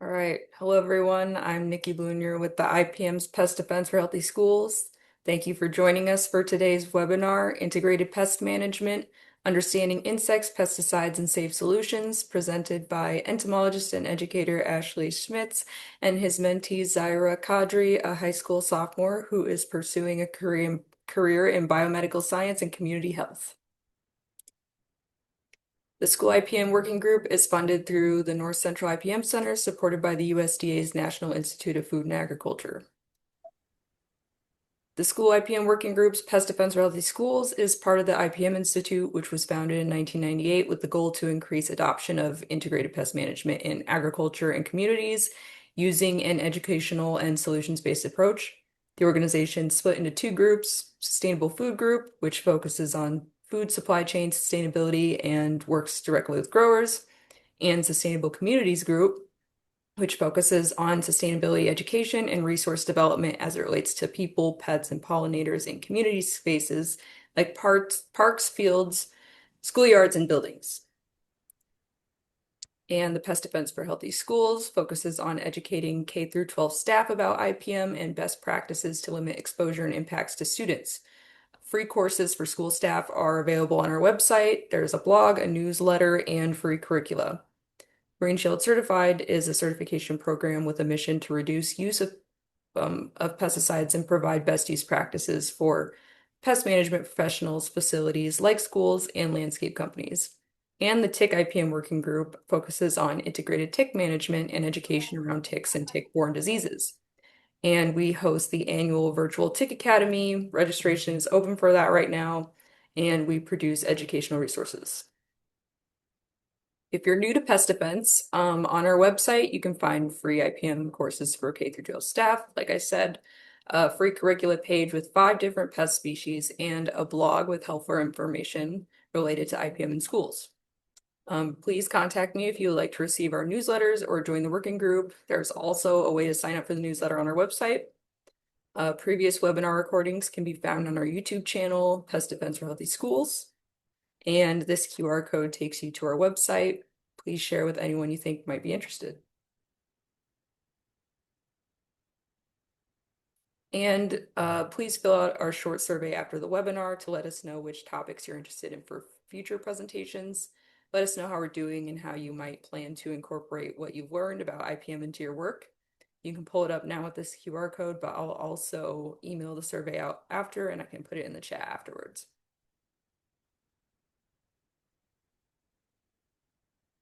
All right. Hello, everyone. I'm Nikki Blunier with the IPM's Pest Defense for Healthy Schools. Thank you for joining us for today's webinar, Integrated Pest Management, Understanding Insects, Pesticides, and Safe Solutions, presented by entomologist and educator Ashley Schmitz and his mentee Zairah Qadri, a high school sophomore who is pursuing a career in biomedical science and community health. The school IPM working group is funded through the North Central IPM Center, supported by the USDA's National Institute of Food and Agriculture. The school IPM working group's Pest Defense for Healthy Schools is part of the IPM Institute, which was founded in 1998 with the goal to increase adoption of integrated pest management in agriculture and communities using an educational and solutions-based approach. The organization split into two groups: Sustainable Food Group, which focuses on food supply chain sustainability and works directly with growers, and Sustainable Communities Group, which focuses on sustainability education and resource development as it relates to people, pets, and pollinators in community spaces like parks, fields, schoolyards, and buildings. And the Pest Defense for Healthy Schools focuses on educating K through 12 staff about IPM and best practices to limit exposure and impacts to students. Free courses for school staff are available on our website. There's a blog, a newsletter, and free curricula. Green Shield Certified is a certification program with a mission to reduce use of pesticides and provide best use practices for pest management professionals, facilities like schools and landscape companies. And the Tick IPM working group focuses on integrated tick management and education around ticks and tick-borne diseases. And we host the annual virtual Tick Academy. Registration is open for that right now, and we produce educational resources. If you're new to pest defense, on our website, you can find free IPM courses for K through 12 staff. Like I said, a free curricula page with 5 different pest species and a blog with helpful information related to IPM in schools. Please contact me if you would like to receive our newsletters or join the working group. There's also a way to sign up for the newsletter on our website. Previous webinar recordings can be found on our YouTube channel, Pest Defense for Healthy Schools. And this QR code takes you to our website. Please share with anyone you think might be interested. And please fill out our short survey after the webinar to let us know which topics you're interested in for future presentations. Let us know how we're doing and how you might plan to incorporate what you've learned about IPM into your work. You can pull it up now with this QR code, but I'll also email the survey out after and I can put it in the chat afterwards.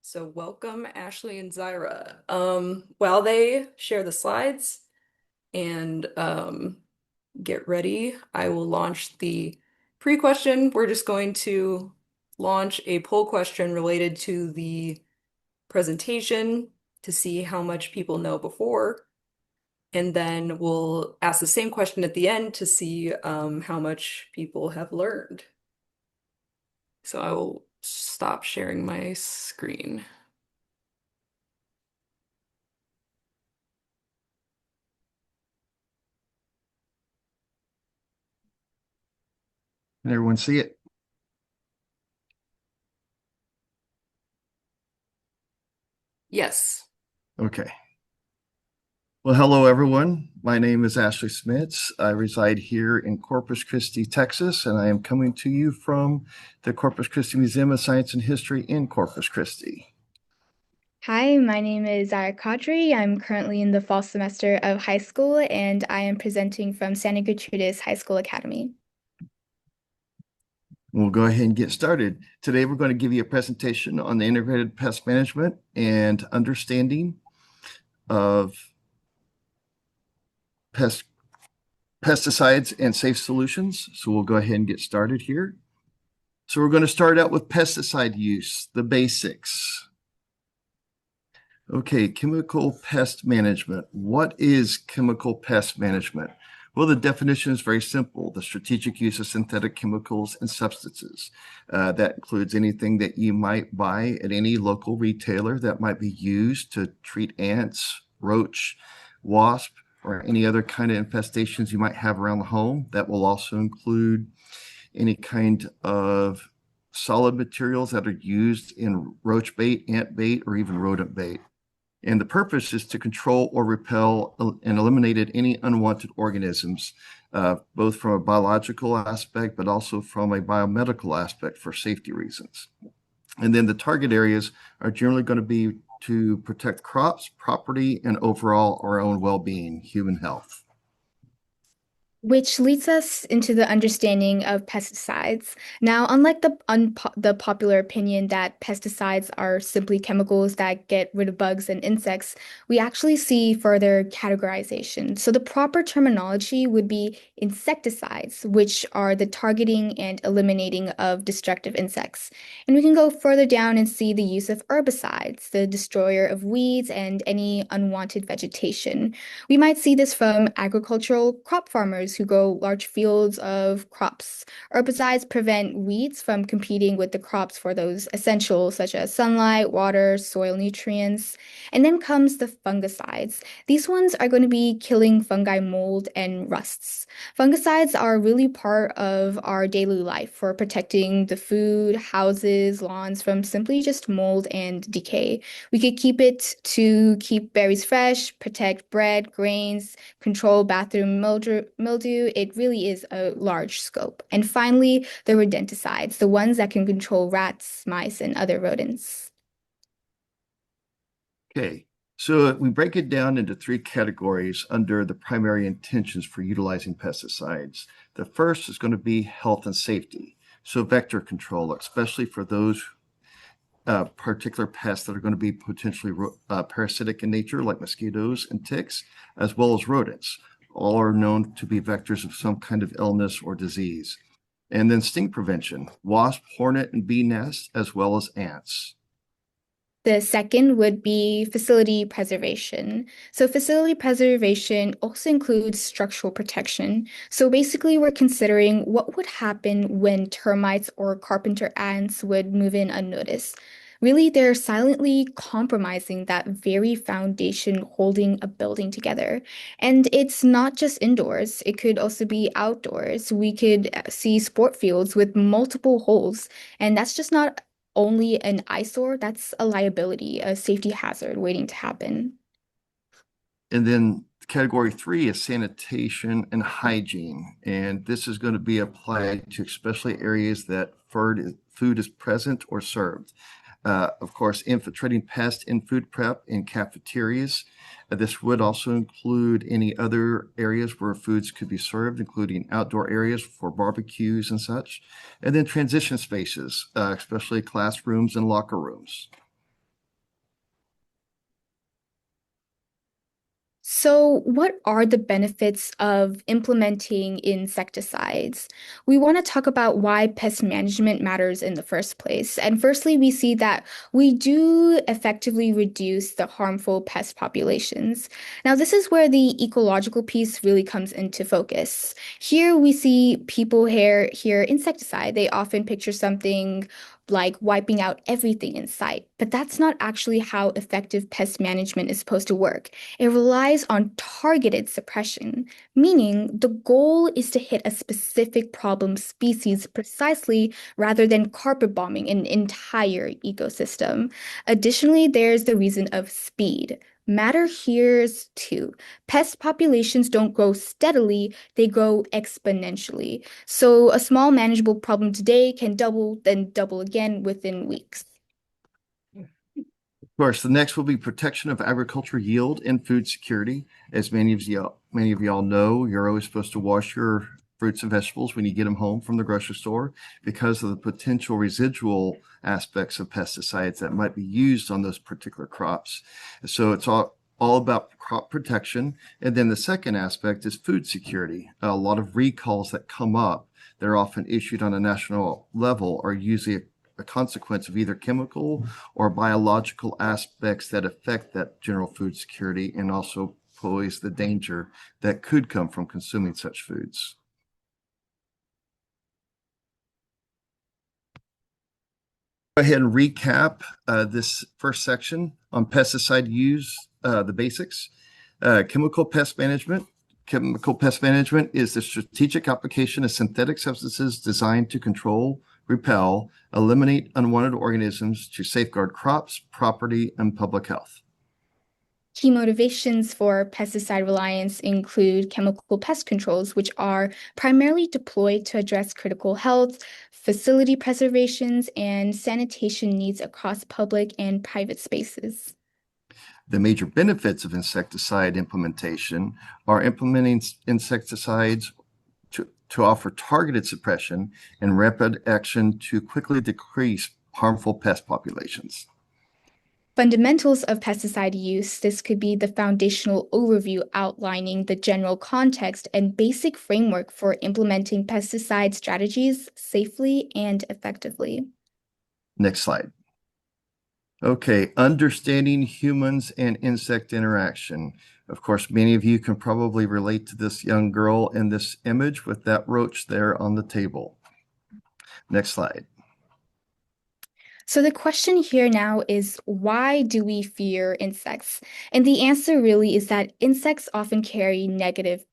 So welcome, Ashley and Zairah. While they share the slides and get ready, I will launch the pre-question. We're just going to launch a poll question related to the presentation to see how much people know before. And then we'll ask the same question at the end to see how much people have learned. So I will stop sharing my screen. Can everyone see it? Yes. Okay. Well, hello, everyone. My name is Ashley Schmitz. I reside here in Corpus Christi, Texas, and I am coming to you from the Corpus Christi Museum of Science and History in Corpus Christi. Hi, my name is Zairah Qadri. I'm currently in the fall semester of high school, and I am presenting from Santa Gertrudis High School Academy. We'll go ahead and get started. Today, we're going to give you a presentation on the integrated pest management and understanding of pesticides and safe solutions. So we'll go ahead and get started here. So we're going to start out with pesticide use, the basics. Okay, chemical pest management. What is chemical pest management? Well, the definition is very simple: the strategic use of synthetic chemicals and substances. That includes anything that you might buy at any local retailer that might be used to treat ants, roach, wasp, or any other kind of infestations you might have around the home. That will also include any kind of solid materials that are used in roach bait, ant bait, or even rodent bait. And the purpose is to control or repel and eliminate any unwanted organisms, both from a biological aspect, but also from a biomedical aspect for safety reasons. And then the target areas are generally going to be to protect crops, property, and overall our own well-being, human health. Which leads us into the understanding of pesticides. Now, unlike the popular opinion that pesticides are simply chemicals that get rid of bugs and insects, we actually see further categorization. So the proper terminology would be insecticides, which are the targeting and eliminating of destructive insects. And we can go further down and see the use of herbicides, the destroyer of weeds and any unwanted vegetation. We might see this from agricultural crop farmers who grow large fields of crops. Herbicides prevent weeds from competing with the crops for those essentials such as sunlight, water, soil nutrients. And then comes the fungicides. These ones are going to be killing fungi, mold, and rusts. Fungicides are really part of our daily life for protecting the food, houses, lawns from simply just mold and decay. We could keep it to keep berries fresh, protect bread, grains, control bathroom mildew. It really is a large scope. And finally, the rodenticides, the ones that can control rats, mice, and other rodents. Okay, so we break it down into three categories under the primary intentions for utilizing pesticides. The first is going to be health and safety. So vector control, especially for those particular pests that are going to be potentially parasitic in nature, like mosquitoes and ticks, as well as rodents. All are known to be vectors of some kind of illness or disease. And then sting prevention, wasp, hornet, and bee nests, as well as ants. The second would be facility preservation. So facility preservation also includes structural protection. So basically, we're considering what would happen when termites or carpenter ants would move in unnoticed. Really, they're silently compromising that very foundation holding a building together. And it's not just indoors, it could also be outdoors. We could see sport fields with multiple holes, and that's just not only an eyesore, that's a liability, a safety hazard waiting to happen. And then category three is sanitation and hygiene. And this is going to be applied to especially areas that food is present or served. Of course, infiltrating pests in food prep in cafeterias. This would also include any other areas where foods could be served, including outdoor areas for barbecues and such. And then transition spaces, especially classrooms and locker rooms. So, what are the benefits of implementing insecticides? We want to talk about why pest management matters in the first place. And firstly, we see that we do effectively reduce the harmful pest populations. Now, this is where the ecological piece really comes into focus. Here we see people hear insecticide. They often picture something like wiping out everything in sight. But that's not actually how effective pest management is supposed to work. It relies on targeted suppression, meaning the goal is to hit a specific problem species precisely rather than carpet bombing an entire ecosystem. Additionally, there's the reason of speed. Matter here's too. Pest populations don't grow steadily, they grow exponentially. So a small manageable problem today can double, then double again within weeks. Of course, the next will be protection of agriculture yield and food security. As many of y'all know, you're always supposed to wash your fruits and vegetables when you get them home from the grocery store because of the potential residual aspects of pesticides that might be used on those particular crops. So it's all about crop protection. And then the second aspect is food security. A lot of recalls that come up, they're often issued on a national level, are usually a consequence of either chemical or biological aspects that affect that general food security and also pose the danger that could come from consuming such foods. Go ahead and recap this first section on pesticide use, the basics. Chemical pest management. Chemical pest management is the strategic application of synthetic substances designed to control, repel, eliminate unwanted organisms to safeguard crops, property, and public health. Key motivations for pesticide reliance include chemical pest controls, which are primarily deployed to address critical health, facility preservations, and sanitation needs across public and private spaces. The major benefits of insecticide implementation are implementing insecticides to offer targeted suppression and rapid action to quickly decrease harmful pest populations. Fundamentals of pesticide use. This could be the foundational overview outlining the general context and basic framework for implementing pesticide strategies safely and effectively. Next slide. Okay, understanding humans and insect interaction. Of course, many of you can probably relate to this young girl in this image with that roach there on the table. Next slide. So the question here now is, why do we fear insects? And the answer really is that insects often carry negative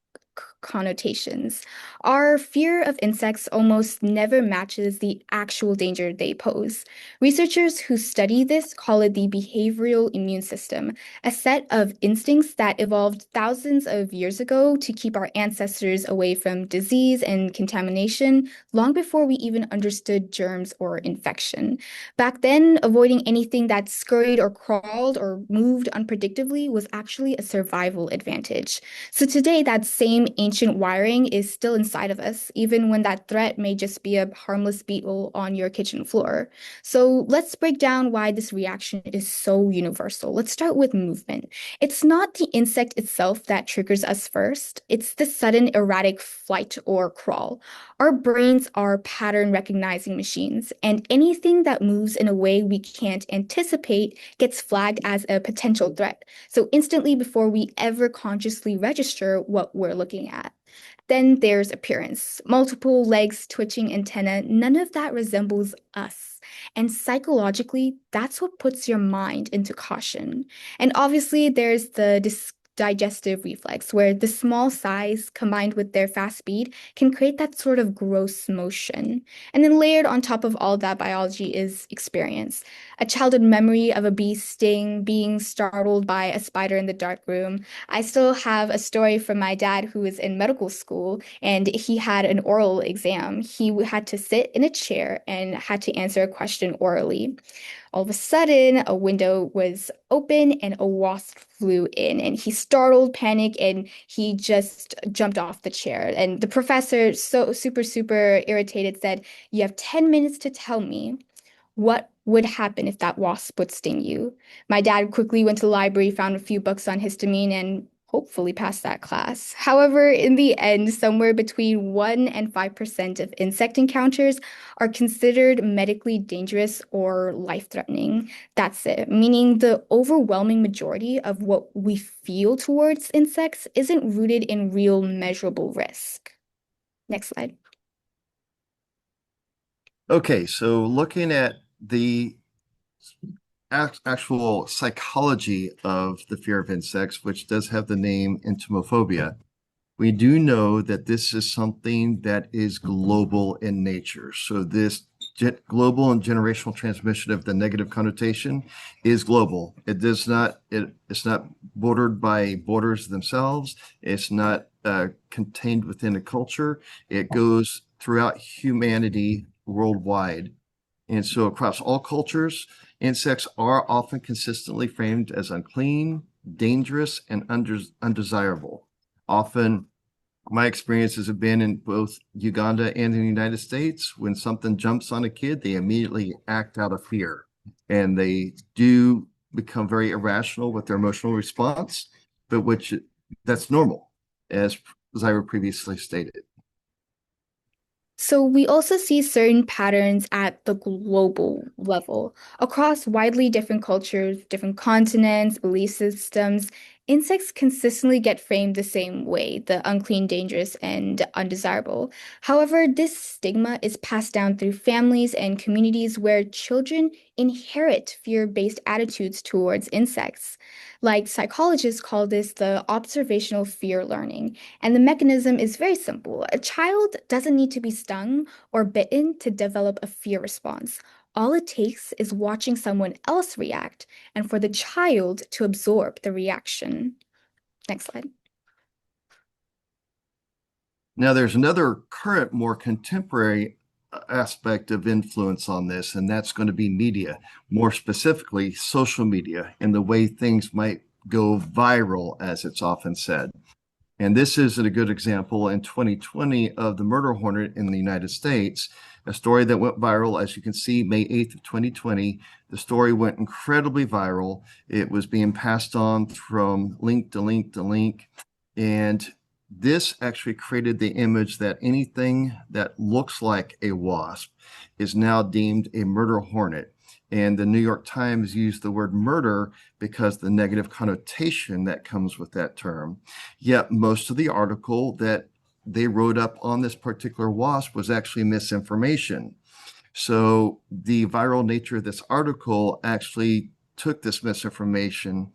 connotations. Our fear of insects almost never matches the actual danger they pose. Researchers who study this call it the behavioral immune system, a set of instincts that evolved thousands of years ago to keep our ancestors away from disease and contamination long before we even understood germs or infection. Back then, avoiding anything that scurried or crawled or moved unpredictably was actually a survival advantage. So today, that same ancient wiring is still inside of us, even when that threat may just be a harmless beetle on your kitchen floor. So let's break down why this reaction is so universal. Let's start with movement. It's not the insect itself that triggers us first, it's the sudden erratic flight or crawl. Our brains are pattern recognizing machines, and anything that moves in a way we can't anticipate gets flagged as a potential threat. So instantly before we ever consciously register what we're looking at. Then there's appearance. Multiple legs, twitching antenna, none of that resembles us. And psychologically, that's what puts your mind into caution. And obviously, there's the digestive reflex, where the small size combined with their fast speed can create that sort of gross motion. And then layered on top of all that biology is experience. A childhood memory of a bee sting, being startled by a spider in the dark room. I still have a story from my dad who was in medical school and he had an oral exam. He had to sit in a chair and had to answer a question orally. All of a sudden, a window was open and a wasp flew in, and he startled, panicked, and he just jumped off the chair. And the professor, so super irritated, said, "You have 10 minutes to tell me what would happen if that wasp would sting you." My dad quickly went to the library, found a few books on histamine, and hopefully passed that class. However, in the end, somewhere between 1 and 5% of insect encounters are considered medically dangerous or life-threatening. That's it, meaning the overwhelming majority of what we feel towards insects isn't rooted in real measurable risk. Next slide. Okay, so looking at the actual psychology of the fear of insects, which does have the name entomophobia, we do know that this is something that is global in nature. So this global and generational transmission of the negative connotation is global. It's not bordered by borders themselves. It's not contained within a culture. It goes throughout humanity worldwide. And so across all cultures, insects are often consistently framed as unclean, dangerous, and undesirable. Often, my experiences have been in both Uganda and in the United States. When something jumps on a kid, they immediately act out of fear. And they do become very irrational with their emotional response, but that's normal, as Zairah previously stated. So we also see certain patterns at the global level. Across widely different cultures, different continents, belief systems, insects consistently get framed the same way, the unclean, dangerous, and undesirable. However, this stigma is passed down through families and communities where children inherit fear-based attitudes towards insects. Like psychologists call this the observational fear learning. And the mechanism is very simple. A child doesn't need to be stung or bitten to develop a fear response. All it takes is watching someone else react and for the child to absorb the reaction. Next slide. Now, there's another current, more contemporary aspect of influence on this, and that's going to be media, more specifically social media, and the way things might go viral, as it's often said. And this is a good example in 2020 of the murder hornet in the United States, a story that went viral, as you can see, May 8th of 2020. The story went incredibly viral. It was being passed on from link to link to link. And this actually created the image that anything that looks like a wasp is now deemed a murder hornet. And the New York Times used the word murder because the negative connotation that comes with that term. Yet most of the article that they wrote up on this particular wasp was actually misinformation. So the viral nature of this article actually took this misinformation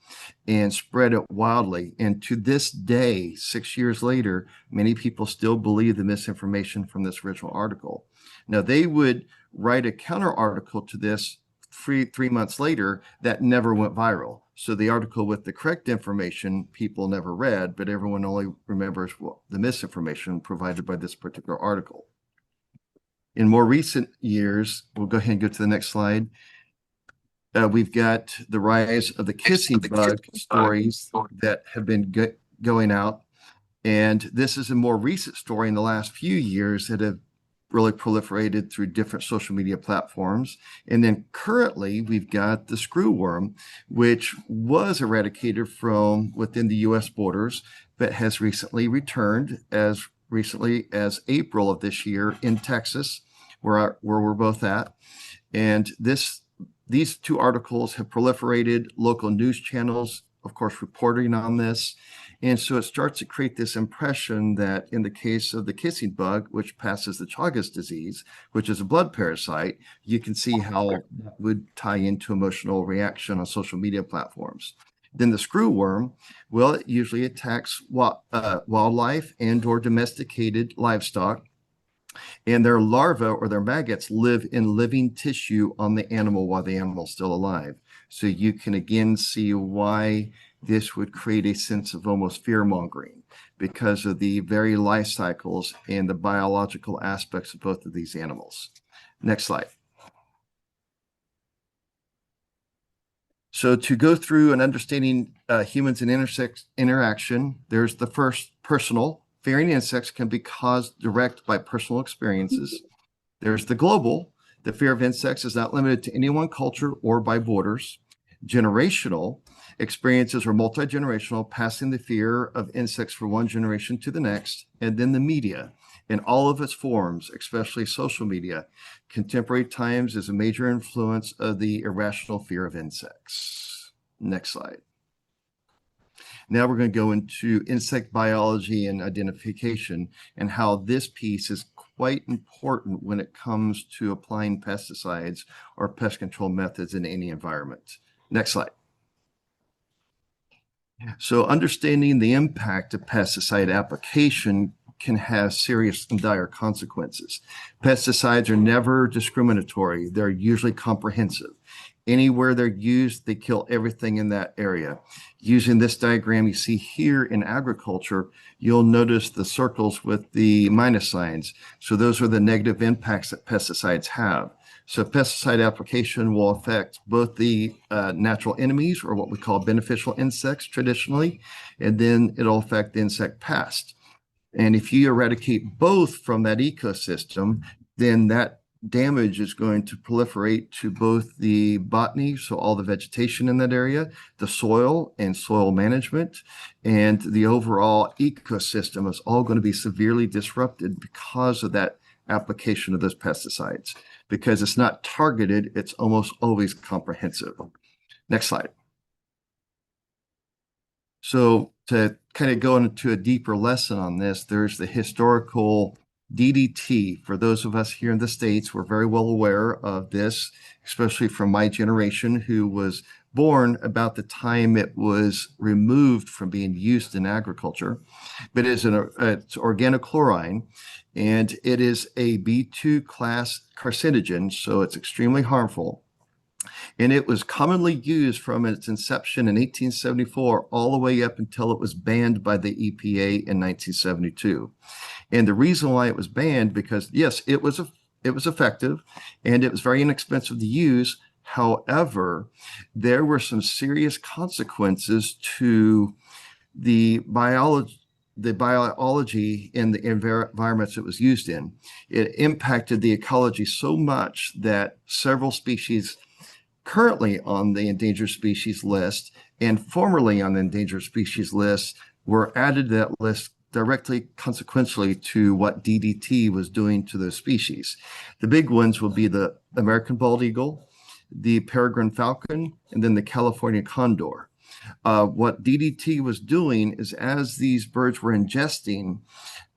and spread it wildly. And to this day, 6 years later, many people still believe the misinformation from this original article. Now, they would write a counter article to this 3 months later that never went viral. So the article with the correct information people never read, but everyone only remembers the misinformation provided by this particular article. In more recent years, we'll go ahead and go to the next slide. We've got the rise of the kissing bug stories that have been going out. And this is a more recent story in the last few years that have really proliferated through different social media platforms. And then currently we've got the screwworm, which was eradicated from within the US borders, but has recently returned as recently as April of this year in Texas, where we're both at. And these two articles have proliferated, local news channels, of course, reporting on this. And so it starts to create this impression that in the case of the kissing bug, which passes the Chagas disease, which is a blood parasite, you can see how that would tie into emotional reaction on social media platforms. Then the screwworm, well, it usually attacks wildlife and or domesticated livestock. And their larvae or their maggots live in living tissue on the animal while the animal's still alive. So you can again see why this would create a sense of almost fear-mongering because of the very life cycles and the biological aspects of both of these animals. Next slide. So to go through and understanding humans and insect interaction, there's the first personal. Fearing insects can be caused direct by personal experiences. There's the global. The fear of insects is not limited to any one culture or by borders. Generational experiences are multi-generational, passing the fear of insects from one generation to the next. And then the media in all of its forms, especially social media. Contemporary times is a major influence of the irrational fear of insects. Next slide. Now we're going to go into insect biology and identification and how this piece is quite important when it comes to applying pesticides or pest control methods in any environment. Next slide. So understanding the impact of pesticide application can have serious and dire consequences. Pesticides are never discriminatory. They're usually comprehensive. Anywhere they're used, they kill everything in that area. Using this diagram you see here in agriculture, you'll notice the circles with the minus signs. So those are the negative impacts that pesticides have. So pesticide application will affect both the natural enemies, or what we call beneficial insects traditionally, and then it'll affect the insect pest. And if you eradicate both from that ecosystem, then that damage is going to proliferate to both the botany, so all the vegetation in that area, the soil and soil management, and the overall ecosystem is all going to be severely disrupted because of that application of those pesticides. Because it's not targeted, it's almost always comprehensive. Next slide. So to kind of go into a deeper lesson on this, there's the historical DDT. For those of us here in the States, we're very well aware of this, especially from my generation who was born about the time it was removed from being used in agriculture. But it's organochlorine, and it is a B2 class carcinogen, so it's extremely harmful. And it was commonly used from its inception in 1874 all the way up until it was banned by the EPA in 1972. And the reason why it was banned, because yes, it was effective and it was very inexpensive to use. However, there were some serious consequences to the biology in the environments it was used in. It impacted the ecology so much that several species currently on the endangered species list and formerly on the endangered species list were added to that list directly consequentially to what DDT was doing to those species. The big ones will be the American bald eagle, the peregrine falcon, and then the California condor. What DDT was doing is as these birds were ingesting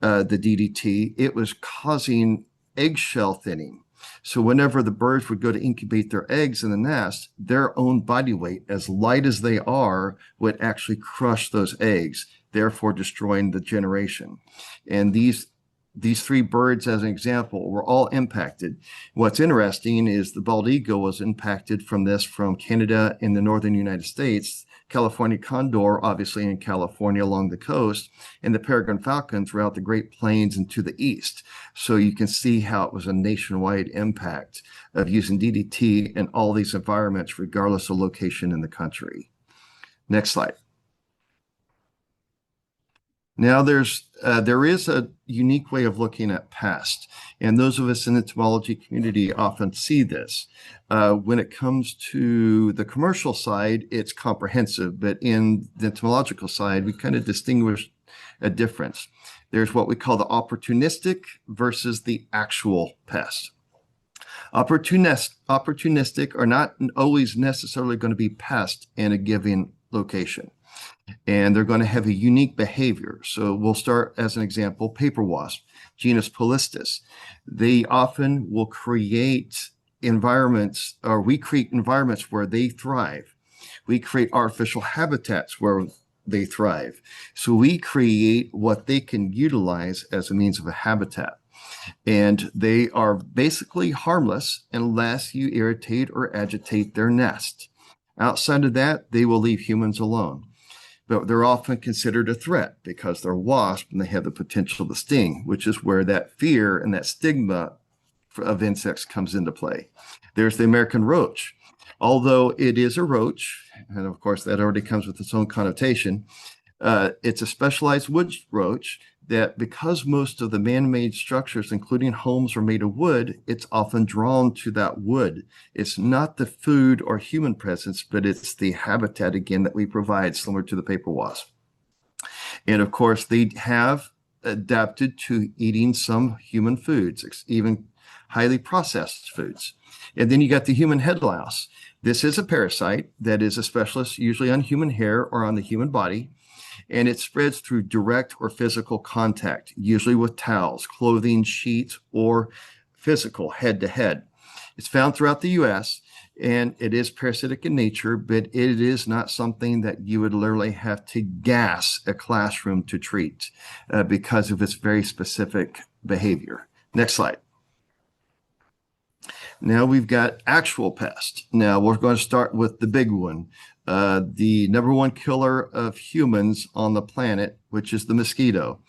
the DDT, it was causing eggshell thinning. So whenever the birds would go to incubate their eggs in the nest, their own body weight, as light as they are, would actually crush those eggs, therefore destroying the generation. And these three birds, as an example, were all impacted. What's interesting is the bald eagle was impacted from this from Canada in the northern United States, California condor, obviously in California along the coast, and the peregrine falcon throughout the Great Plains and to the east. So you can see how it was a nationwide impact of using DDT in all these environments, regardless of location in the country. Next slide. Now there is a unique way of looking at pests, and those of us in the entomology community often see this. When it comes to the commercial side, it's comprehensive, but in the entomological side, we kind of distinguish a difference. There's what we call the opportunistic versus the actual pest. Opportunistic are not always necessarily going to be pests in a given location, and they're going to have a unique behavior. So we'll start as an example, paper wasp, genus Polistus. They often will create environments, or we create environments where they thrive. We create artificial habitats where they thrive. So we create what they can utilize as a means of a habitat. And they are basically harmless unless you irritate or agitate their nest. Outside of that, they will leave humans alone. But they're often considered a threat because they're wasps and they have the potential to sting, which is where that fear and that stigma of insects comes into play. There's the American roach. Although it is a roach, and of course that already comes with its own connotation, it's a specialized wood roach that, because most of the man-made structures, including homes, are made of wood, it's often drawn to that wood. It's not the food or human presence, but it's the habitat, again, that we provide, similar to the paper wasp. And of course, they have adapted to eating some human foods, even highly processed foods. And then you got the human head louse. This is a parasite that is a specialist usually on human hair or on the human body. And it spreads through direct or physical contact, usually with towels, clothing, sheets, or physical head to head. It's found throughout the U.S., and it is parasitic in nature, but it is not something that you would literally have to gas a classroom to treat because of its very specific behavior. Next slide. Now we've got actual pests. Now we're going to start with the big one. The number one killer of humans on the planet, which is the mosquito.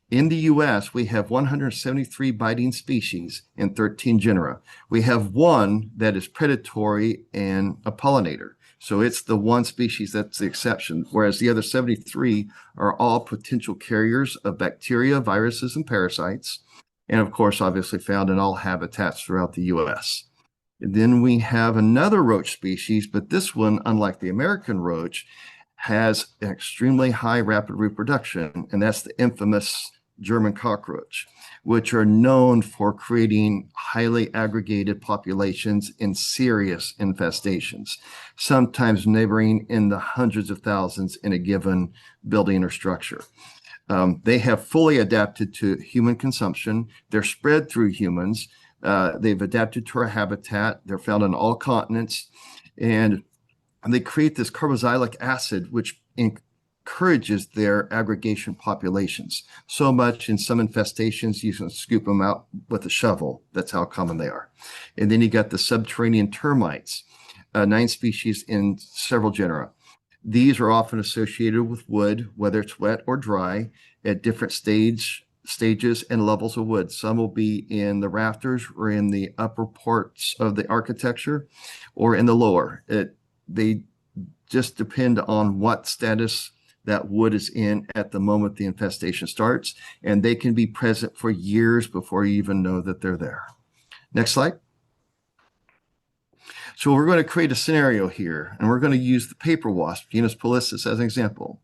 In the U.S., we have 173 biting species in 13 genera. We have one that is predatory and a pollinator. So it's the one species that's the exception, whereas the other 73 are all potential carriers of bacteria, viruses, and parasites. And of course, obviously found in all habitats throughout the U.S. Then we have another roach species, but this one, unlike the American roach, has an extremely high rapid reproduction, and that's the infamous German cockroach, which are known for creating highly aggregated populations in serious infestations, sometimes neighboring in the hundreds of thousands in a given building or structure. They have fully adapted to human consumption. They're spread through humans. They've adapted to our habitat. They're found on all continents, and they create this carboxylic acid, which encourages their aggregation populations. So much in some infestations, you can scoop them out with a shovel. That's how common they are. And then you got the subterranean termites, 9 species in several genera. These are often associated with wood, whether it's wet or dry, at different stages and levels of wood. Some will be in the rafters or in the upper parts of the architecture or in the lower. They just depend on what status that wood is in at the moment the infestation starts, and they can be present for years before you even know that they're there. Next slide. So we're going to create a scenario here, and we're going to use the paper wasp, genus Polissus, as an example.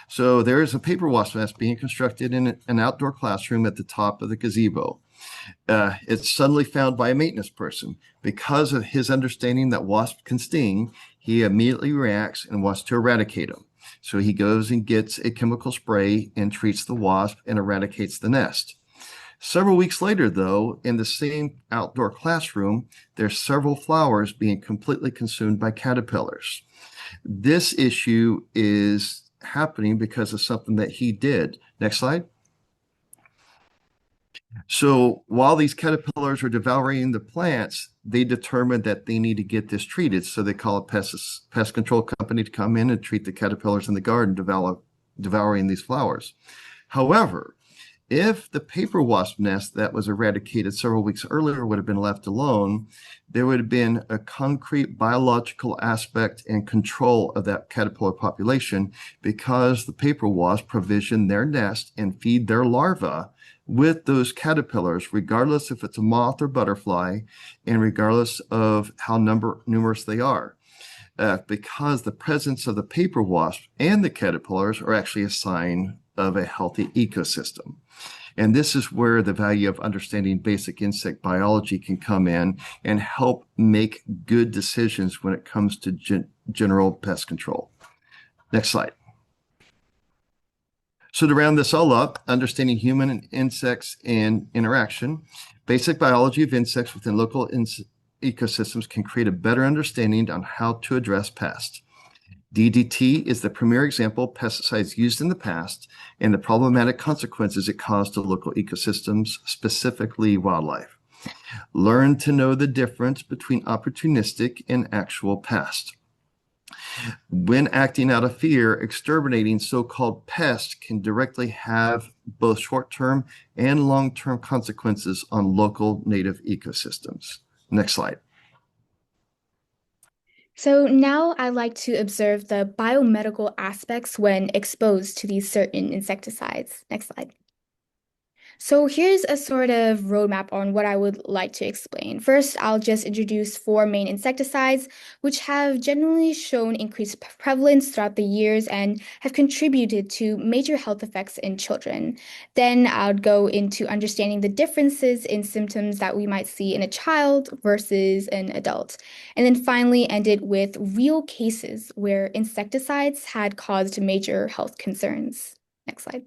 So there is a paper wasp nest being constructed in an outdoor classroom at the top of the gazebo. It's suddenly found by a maintenance person. Because of his understanding that wasps can sting, he immediately reacts and wants to eradicate them. So he goes and gets a chemical spray and treats the wasp and eradicates the nest. Several weeks later, though, in the same outdoor classroom, there's several flowers being completely consumed by caterpillars. This issue is happening because of something that he did. Next slide. So while these caterpillars are devouring the plants, they determined that they need to get this treated. So they call a pest control company to come in and treat the caterpillars in the garden, devouring these flowers. However, if the paper wasp nest that was eradicated several weeks earlier would have been left alone, there would have been a concrete biological aspect and control of that caterpillar population because the paper wasp provision their nest and feed their larvae with those caterpillars, regardless if it's a moth or butterfly, and regardless of how numerous they are. Because the presence of the paper wasp and the caterpillars are actually a sign of a healthy ecosystem. And this is where the value of understanding basic insect biology can come in and help make good decisions when it comes to general pest control. Next slide. So to round this all up, understanding human and insects and interaction, basic biology of insects within local ecosystems can create a better understanding on how to address pests. DDT is the premier example of pesticides used in the past and the problematic consequences it caused to local ecosystems, specifically wildlife. Learn to know the difference between opportunistic and actual pests. When acting out of fear, exterminating so-called pests can directly have both short-term and long-term consequences on local native ecosystems. Next slide. So now I like to observe the biomedical aspects when exposed to these certain insecticides. Next slide. So here's a sort of roadmap on what I would like to explain. First, I'll just introduce 4 main insecticides, which have generally shown increased prevalence throughout the years and have contributed to major health effects in children. Then I'll go into understanding the differences in symptoms that we might see in a child versus an adult. And then finally end it with real cases where insecticides had caused major health concerns. Next slide.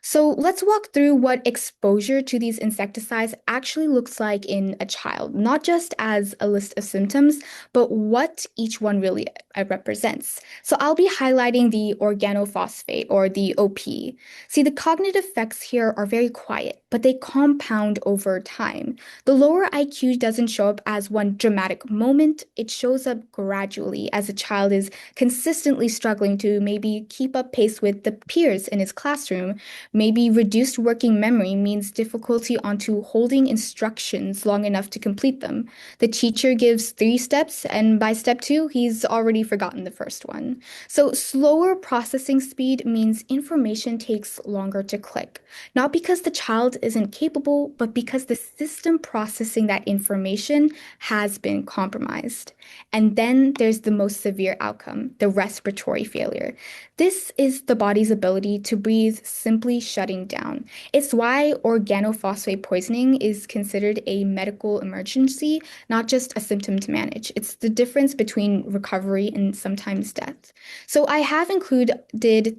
So let's walk through what exposure to these insecticides actually looks like in a child, not just as a list of symptoms, but what each one really represents. So I'll be highlighting the organophosphate or the OP. See, the cognitive effects here are very quiet, but they compound over time. The lower IQ doesn't show up as one dramatic moment. It shows up gradually as a child is consistently struggling to maybe keep up pace with the peers in his classroom. Maybe reduced working memory means difficulty onto holding instructions long enough to complete them. The teacher gives 3 steps, and by step 2, he's already forgotten the first one. So slower processing speed means information takes longer to click, not because the child isn't capable, but because the system processing that information has been compromised. And then there's the most severe outcome, the respiratory failure. This is the body's ability to breathe simply shutting down. It's why organophosphate poisoning is considered a medical emergency, not just a symptom to manage. It's the difference between recovery and sometimes death. So I have included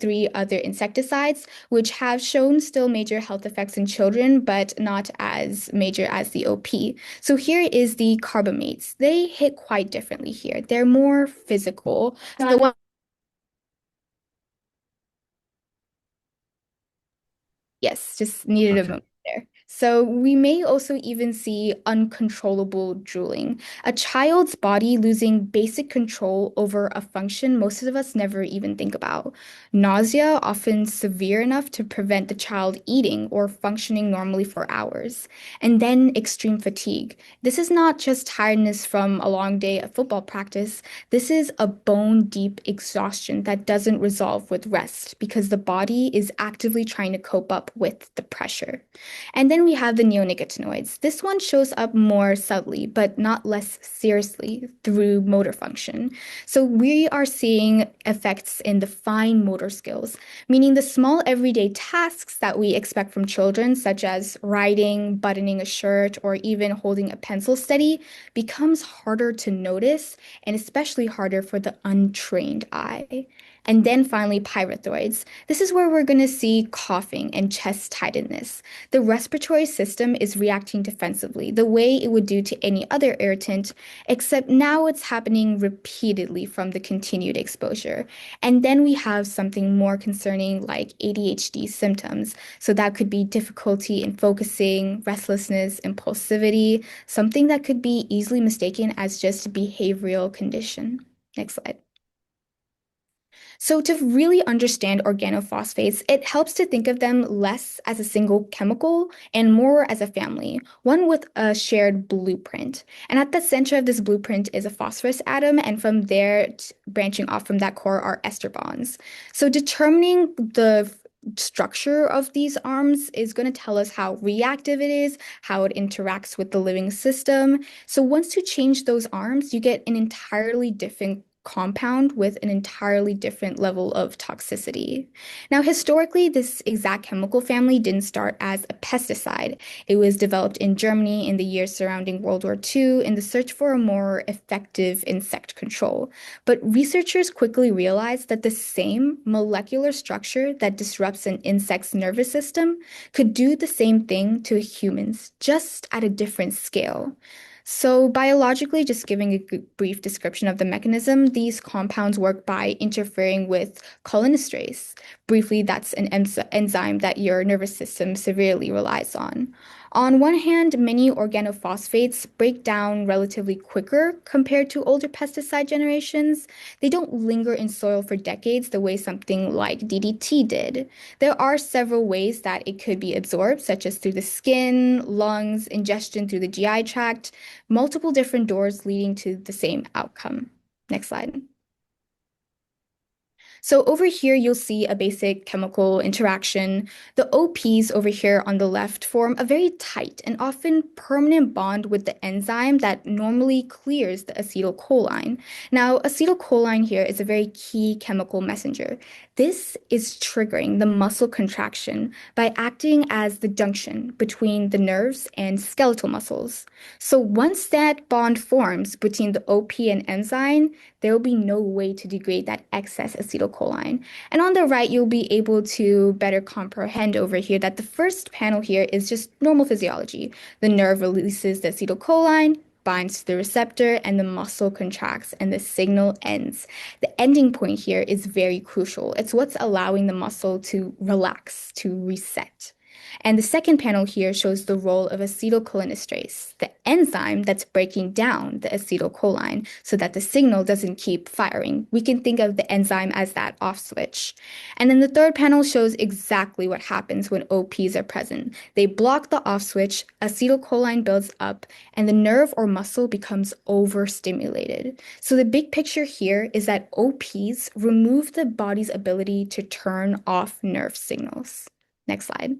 3 other insecticides, which have shown still major health effects in children, but not as major as the OP. So here is the carbamates. They hit quite differently here. They're more physical. So the Yes, just needed a Okay. moment there. So we may also even see uncontrollable drooling, a child's body losing basic control over a function most of us never even think about. Nausea, often severe enough to prevent the child eating or functioning normally for hours. And then extreme fatigue. This is not just tiredness from a long day of football practice. This is a bone deep exhaustion that doesn't resolve with rest because the body is actively trying to cope up with the pressure. And then we have the neonicotinoids. This one shows up more subtly, but not less seriously through motor function. So we are seeing effects in the fine motor skills, meaning the small everyday tasks that we expect from children, such as writing, buttoning a shirt, or even holding a pencil steady, becomes harder to notice and especially harder for the untrained eye. And then finally, pyrethroids. This is where we're going to see coughing and chest tightness. The respiratory system is reacting defensively, the way it would do to any other irritant, except now it's happening repeatedly from the continued exposure. And then we have something more concerning like ADHD symptoms. So that could be difficulty in focusing, restlessness, impulsivity, something that could be easily mistaken as just a behavioral condition. Next slide. So, to really understand organophosphates, it helps to think of them less as a single chemical and more as a family, one with a shared blueprint. And at the center of this blueprint is a phosphorus atom, and from there, branching off from that core are ester bonds. So, determining the structure of these arms is going to tell us how reactive it is, how it interacts with the living system. So once you change those arms, you get an entirely different compound with an entirely different level of toxicity. Now, historically, this exact chemical family didn't start as a pesticide. It was developed in Germany in the years surrounding World War II in the search for a more effective insect control. But researchers quickly realized that the same molecular structure that disrupts an insect's nervous system could do the same thing to humans, just at a different scale. So, biologically, just giving a brief description of the mechanism, these compounds work by interfering with cholinesterase. Briefly, that's an enzyme that your nervous system severely relies on. On one hand, many organophosphates break down relatively quicker compared to older pesticide generations. They don't linger in soil for decades the way something like DDT did. There are several ways that it could be absorbed, such as through the skin, lungs, ingestion through the GI tract, multiple different doors leading to the same outcome. Next slide. So over here, you'll see a basic chemical interaction. The OPs over here on the left form a very tight and often permanent bond with the enzyme that normally clears the acetylcholine. Now, acetylcholine here is a very key chemical messenger. This is triggering the muscle contraction by acting as the junction between the nerves and skeletal muscles. So once that bond forms between the OP and enzyme, there will be no way to degrade that excess acetylcholine. And on the right, you'll be able to better comprehend over here that the first panel here is just normal physiology. The nerve releases the acetylcholine, binds to the receptor, and the muscle contracts, and the signal ends. The ending point here is very crucial. It's what's allowing the muscle to relax, to reset. And the second panel here shows the role of acetylcholinesterase, the enzyme that's breaking down the acetylcholine so that the signal doesn't keep firing. We can think of the enzyme as that off switch. And then the third panel shows exactly what happens when OPs are present. They block the off switch, acetylcholine builds up, and the nerve or muscle becomes overstimulated. So the big picture here is that OPs remove the body's ability to turn off nerve signals. Next slide.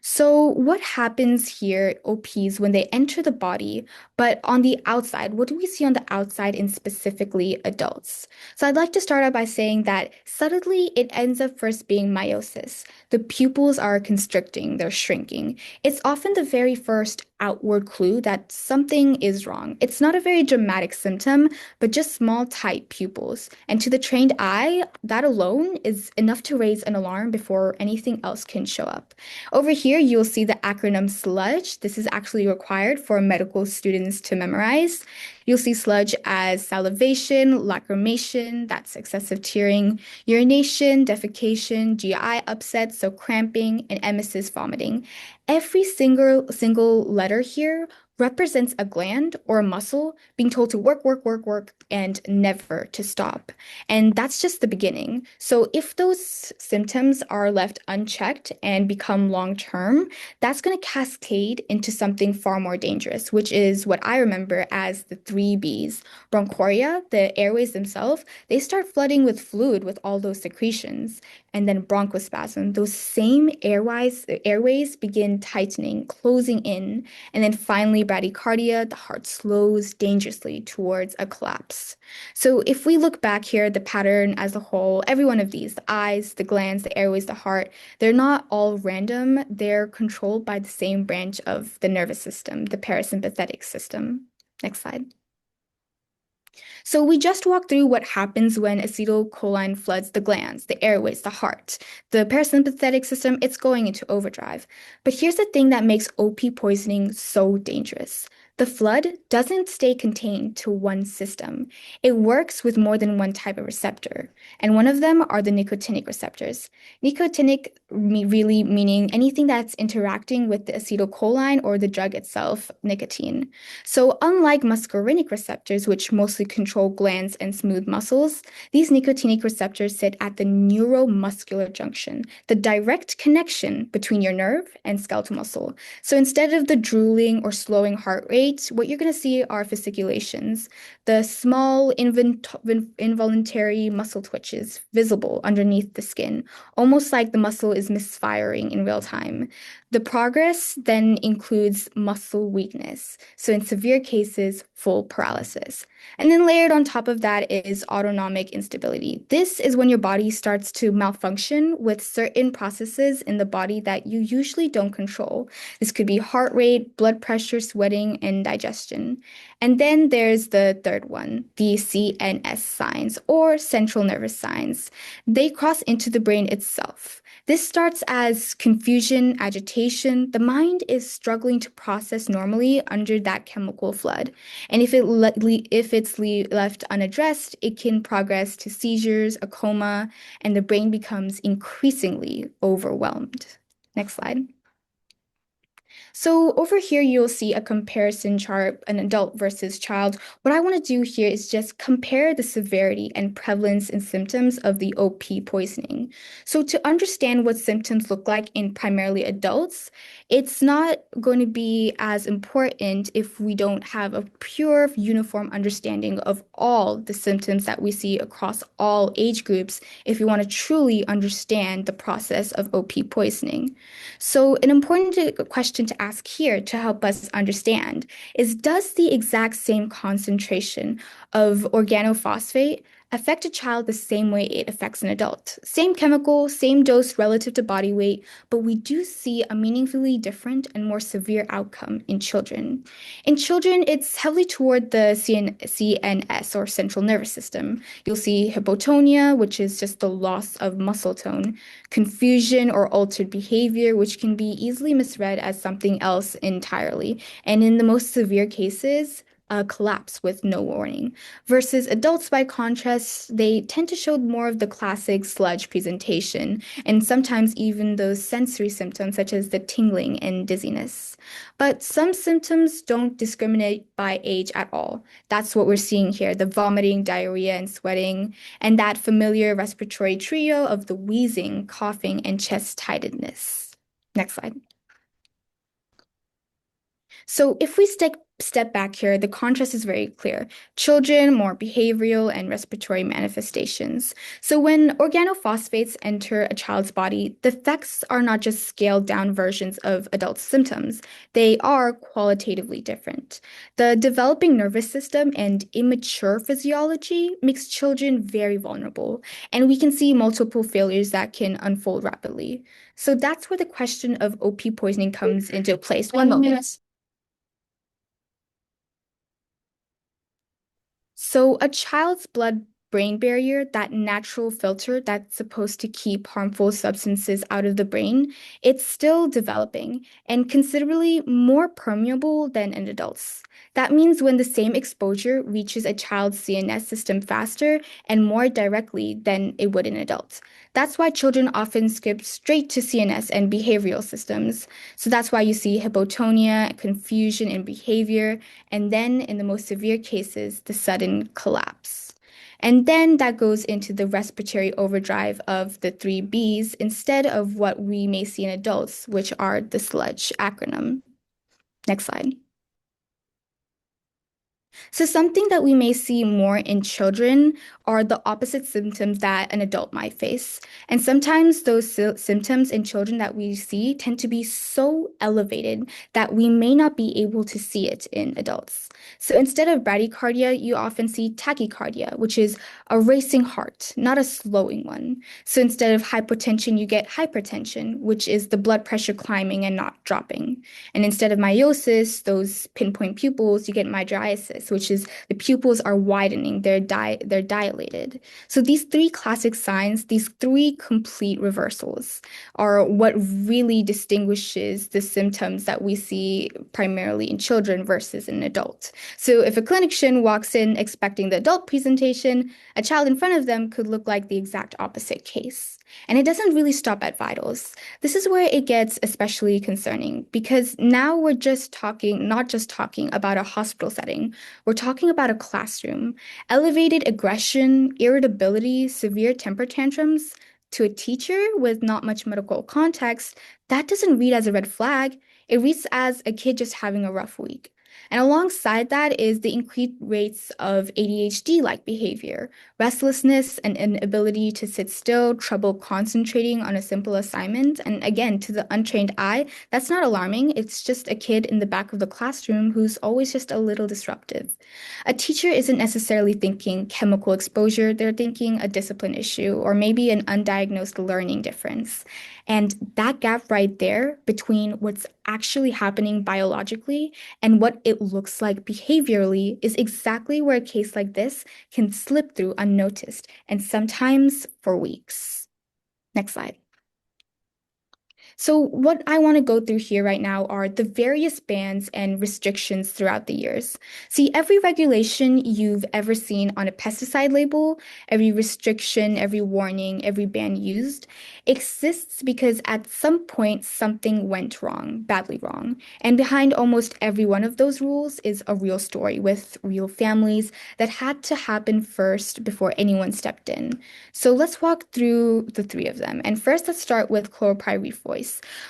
So, what happens here, OPs, when they enter the body, but on the outside? What do we see on the outside in specifically adults? So, I'd like to start out by saying that subtly it ends up first being meiosis. The pupils are constricting, they're shrinking. It's often the very first outward clue that something is wrong. It's not a very dramatic symptom, but just small, tight pupils. And to the trained eye, that alone is enough to raise an alarm before anything else can show up. Over here, you'll see the acronym SLUDGE. This is actually required for medical students to memorize. You'll see sludge as salivation, lacrimation, that's excessive tearing, urination, defecation, GI upset, so cramping, and emesis vomiting. Every single letter here represents a gland or a muscle being told to work, work, work, work, and never to stop. And that's just the beginning. So if those symptoms are left unchecked and become long term, that's going to cascade into something far more dangerous, which is what I remember as the three Bs. Bronchoria, the airways themselves, they start flooding with fluid with all those secretions. And then bronchospasm, those same airways begin tightening, closing in. And then finally, bradycardia, the heart slows dangerously towards a collapse. So if we look back here, the pattern as a whole, every one of these, the eyes, the glands, the airways, the heart, they're not all random. They're controlled by the same branch of the nervous system, the parasympathetic system. Next slide. So we just walked through what happens when acetylcholine floods the glands, the airways, the heart. The parasympathetic system, it's going into overdrive. But here's the thing that makes OP poisoning so dangerous. The flood doesn't stay contained to one system. It works with more than one type of receptor, and one of them are the nicotinic receptors. Nicotinic really meaning anything that's interacting with the acetylcholine or the drug itself, nicotine. So unlike muscarinic receptors, which mostly control glands and smooth muscles, these nicotinic receptors sit at the neuromuscular junction, the direct connection between your nerve and skeletal muscle. So instead of the drooling or slowing heart rate, what you're going to see are fasciculations, the small involuntary muscle twitches visible underneath the skin, almost like the muscle is misfiring in real time. The progress then includes muscle weakness. So in severe cases, full paralysis. And then layered on top of that is autonomic instability. This is when your body starts to malfunction with certain processes in the body that you usually don't control. This could be heart rate, blood pressure, sweating, and digestion. And then there's the third one, the CNS signs or central nervous signs. They cross into the brain itself. This starts as confusion, agitation. The mind is struggling to process normally under that chemical flood. And if it's left unaddressed, it can progress to seizures, a coma, and the brain becomes increasingly overwhelmed. Next slide. So over here, you'll see a comparison chart, an adult versus child. What I want to do here is just compare the severity and prevalence and symptoms of the OP poisoning. So to understand what symptoms look like in primarily adults, it's not going to be as important if we don't have a pure, uniform understanding of all the symptoms that we see across all age groups if we want to truly understand the process of OP poisoning. So an important question to ask here to help us understand is, does the exact same concentration of organophosphate affect a child the same way it affects an adult? Same chemical, same dose relative to body weight, but we do see a meaningfully different and more severe outcome in children. In children, it's heavily toward the CNS or central nervous system. You'll see hypotonia, which is just the loss of muscle tone, confusion or altered behavior, which can be easily misread as something else entirely. And in the most severe cases, a collapse with no warning. Versus adults, by contrast, they tend to show more of the classic sludge presentation, and sometimes even those sensory symptoms such as the tingling and dizziness. But some symptoms don't discriminate by age at all. That's what we're seeing here, the vomiting, diarrhea, and sweating, and that familiar respiratory trio of the wheezing, coughing, and chest tightness. Next slide. So if we step back here, the contrast is very clear. Children, more behavioral and respiratory manifestations. So when organophosphates enter a child's body, the effects are not just scaled down versions of adult symptoms. They are qualitatively different. The developing nervous system and immature physiology makes children very vulnerable, and we can see multiple failures that can unfold rapidly. So that's where the question of OP poisoning comes into place. One moment. So a child's blood blood-brain barrier, that natural filter that's supposed to keep harmful substances out of the brain, it's still developing and considerably more permeable than in adults. That means when the same exposure reaches a child's CNS system faster and more directly than it would in adults. That's why children often skip straight to CNS and behavioral systems. So that's why you see hypotonia, confusion in behavior, and then in the most severe cases, the sudden collapse. And then that goes into the respiratory overdrive of the three Bs instead of what we may see in adults, which are the sludge acronym. Next slide. So something that we may see more in children are the opposite symptoms that an adult might face. And sometimes those symptoms in children that we see tend to be so elevated that we may not be able to see it in adults. So instead of bradycardia, you often see tachycardia, which is a racing heart, not a slowing one. So instead of hypotension, you get hypertension, which is the blood pressure climbing and not dropping. And instead of miosis, those pinpoint pupils, you get mydriasis, which is the pupils are widening, they're dilated. So these three classic signs, these three complete reversals, are what really distinguishes the symptoms that we see primarily in children versus an adult. So if a clinician walks in expecting the adult presentation, a child in front of them could look like the exact opposite case. And it doesn't really stop at vitals. This is where it gets especially concerning because now we're not just talking about a hospital setting, we're talking about a classroom. Elevated aggression, irritability, severe temper tantrums to a teacher with not much medical context, that doesn't read as a red flag. It reads as a kid just having a rough week. And alongside that is the increased rates of ADHD-like behavior, restlessness and inability to sit still, trouble concentrating on a simple assignment. And again, to the untrained eye, that's not alarming. It's just a kid in the back of the classroom who's always just a little disruptive. A teacher isn't necessarily thinking chemical exposure, they're thinking a discipline issue or maybe an undiagnosed learning difference. And that gap right there between what's actually happening biologically and what it looks like behaviorally is exactly where a case like this can slip through unnoticed and sometimes for weeks. Next slide. So what I want to go through here right now are the various bans and restrictions throughout the years. See, every regulation you've ever seen on a pesticide label, every restriction, every warning, every ban used, exists because at some point something went wrong, badly wrong. And behind almost every one of those rules is a real story with real families that had to happen first before anyone stepped in. So let's walk through the three of them. And first, let's start with chlorpyrifos.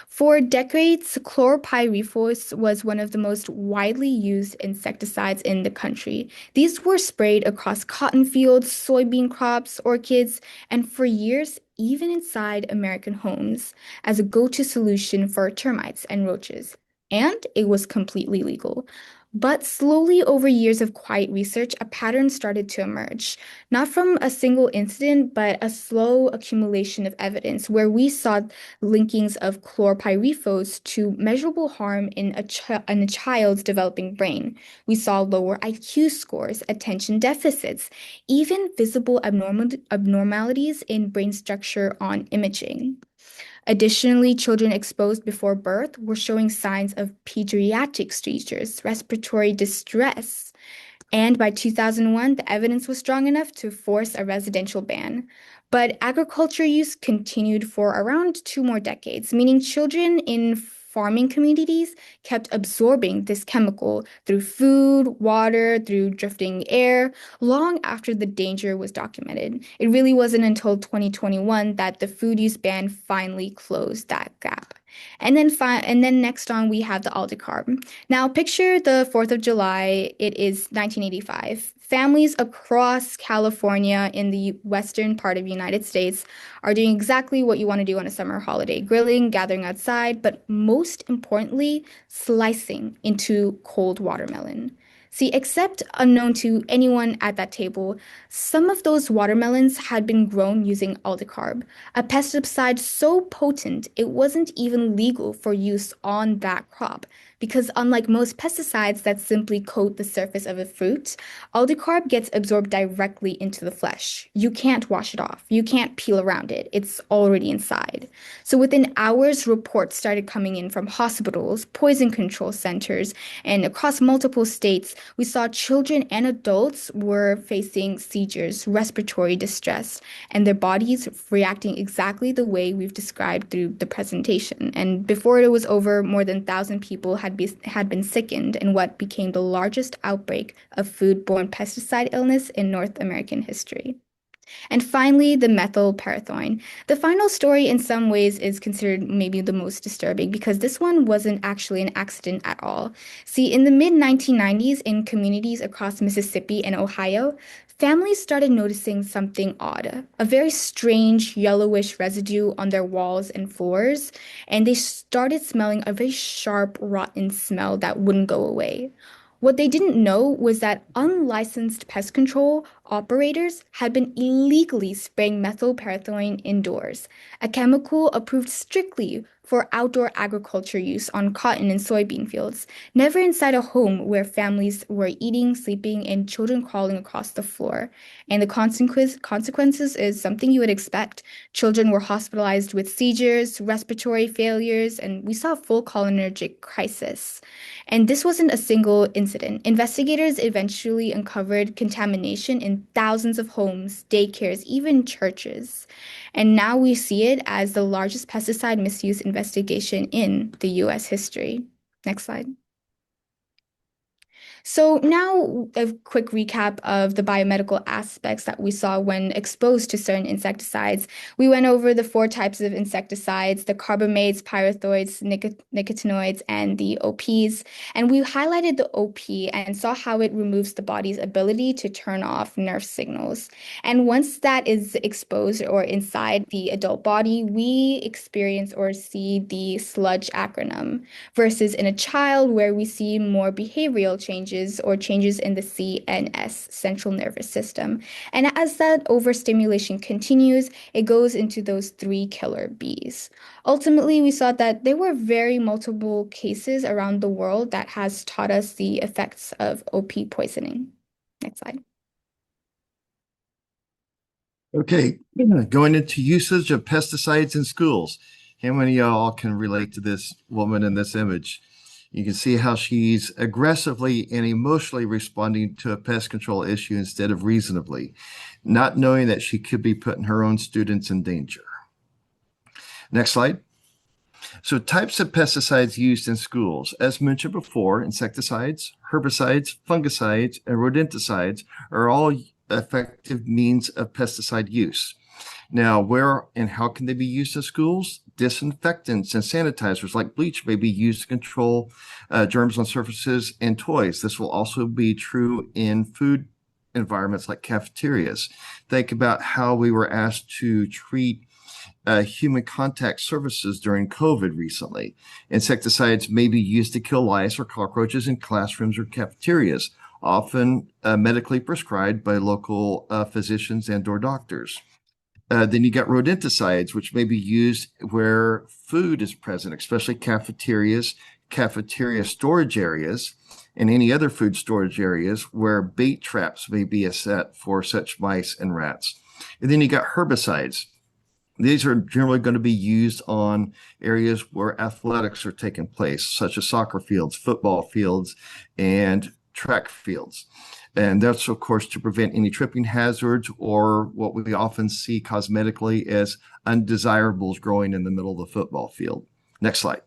For decades, chlorpyrifos was one of the most widely used insecticides in the country. These were sprayed across cotton fields, soybean crops, orchids, and for years, even inside American homes, as a go-to solution for termites and roaches. And it was completely legal. But slowly, over years of quiet research, a pattern started to emerge, not from a single incident, but a slow accumulation of evidence where we saw linkings of chlorpyrifos to measurable harm in a child's developing brain. We saw lower IQ scores, attention deficits, even visible abnormalities in brain structure on imaging. Additionally, children exposed before birth were showing signs of pediatric seizures, respiratory distress, and by 2001, the evidence was strong enough to force a residential ban. But agriculture use continued for around 2 more decades, meaning children in farming communities kept absorbing this chemical through food, water, through drifting air, long after the danger was documented. It really wasn't until 2021 that the food use ban finally closed that gap. And then next on we have the aldicarb. Now picture the 4th of July. It is 1985. Families across California in the western part of the United States are doing exactly what you want to do on a summer holiday, grilling, gathering outside, but most importantly, slicing into cold watermelon. See, except unknown to anyone at that table, some of those watermelons had been grown using aldicarb, a pesticide so potent it wasn't even legal for use on that crop because unlike most pesticides that simply coat the surface of a fruit, aldicarb gets absorbed directly into the flesh. You can't wash it off. You can't peel around it. It's already inside. So within hours, reports started coming in from hospitals, poison control centers, and across multiple states, we saw children and adults were facing seizures, respiratory distress, and their bodies reacting exactly the way we've described through the presentation. And before it was over, more than 1,000 people had been sickened in what became the largest outbreak of foodborne pesticide illness in North American history. And finally, the methylparathione. The final story, in some ways, is considered maybe the most disturbing because this one wasn't actually an accident at all. See, in the mid 1990s, in communities across Mississippi and Ohio, families started noticing something odd, a very strange yellowish residue on their walls and floors, and they started smelling a very sharp, rotten smell that wouldn't go away. What they didn't know was that unlicensed pest control operators had been illegally spraying methylparathione indoors, a chemical approved strictly for outdoor agriculture use on cotton and soybean fields, never inside a home where families were eating, sleeping, and children crawling across the floor. And the consequences is something you would expect. Children were hospitalized with seizures, respiratory failures, and we saw a full cholinergic crisis. And this wasn't a single incident. Investigators eventually uncovered contamination in thousands of homes, daycares, even churches. And now we see it as the largest pesticide misuse investigation in the US history. Next slide. So now a quick recap of the biomedical aspects that we saw when exposed to certain insecticides. We went over the 4 types of insecticides, the carbamates, pyrethroids, nicotinoids, and the OPs. And we highlighted the OP and saw how it removes the body's ability to turn off nerve signals. And once that is exposed or inside the adult body, we experience or see the sludge acronym versus in a child where we see more behavioral changes or changes in the CNS, central nervous system. And as that overstimulation continues, it goes into those 3 killer bees. Ultimately, we saw that there were very multiple cases around the world that has taught us the effects of OP poisoning. Next slide. Okay, going into usage of pesticides in schools. How many of y'all can relate to this woman in this image? You can see how she's aggressively and emotionally responding to a pest control issue instead of reasonably, not knowing that she could be putting her own students in danger. Next slide. So types of pesticides used in schools. As mentioned before, insecticides, herbicides, fungicides, and rodenticides are all effective means of pesticide use. Now, where and how can they be used in schools? Disinfectants and sanitizers like bleach may be used to control germs on surfaces and toys. This will also be true in food environments like cafeterias. Think about how we were asked to treat human contact surfaces during COVID recently. Insecticides may be used to kill lice or cockroaches in classrooms or cafeterias, often medically prescribed by local physicians and/or doctors. Then you got rodenticides, which may be used where food is present, especially cafeterias, cafeteria storage areas, and any other food storage areas where bait traps may be set for such mice and rats. And then you got herbicides. These are generally going to be used on areas where athletics are taking place, such as soccer fields, football fields, and track fields. And that's, of course, to prevent any tripping hazards or what we often see cosmetically as undesirables growing in the middle of the football field. Next slide.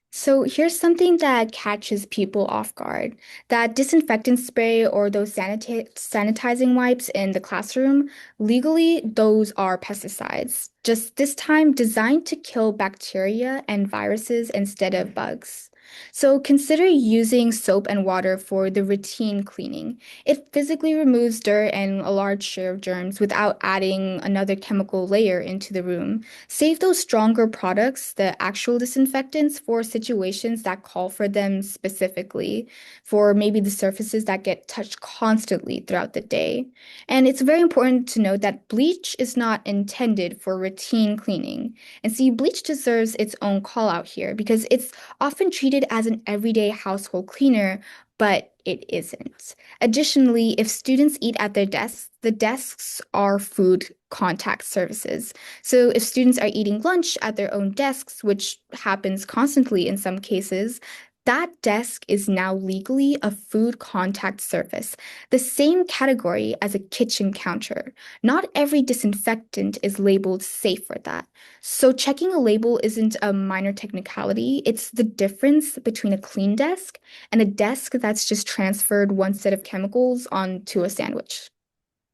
So here's something that catches people off guard. That disinfectant spray or those sanitizing wipes in the classroom, legally, those are pesticides. Just this time designed to kill bacteria and viruses instead of bugs. So consider using soap and water for the routine cleaning. It physically removes dirt and a large share of germs without adding another chemical layer into the room. Save those stronger products, the actual disinfectants, for situations that call for them specifically, for maybe the surfaces that get touched constantly throughout the day. And it's very important to note that bleach is not intended for routine cleaning. And see, bleach deserves its own call out here because it's often treated as an everyday household cleaner, but it isn't. Additionally, if students eat at their desks, the desks are food contact surfaces. So if students are eating lunch at their own desks, which happens constantly in some cases, that desk is now legally a food contact surface, the same category as a kitchen counter. Not every disinfectant is labeled safe for that. So checking a label isn't a minor technicality. It's the difference between a clean desk and a desk that's just transferred one set of chemicals onto a sandwich.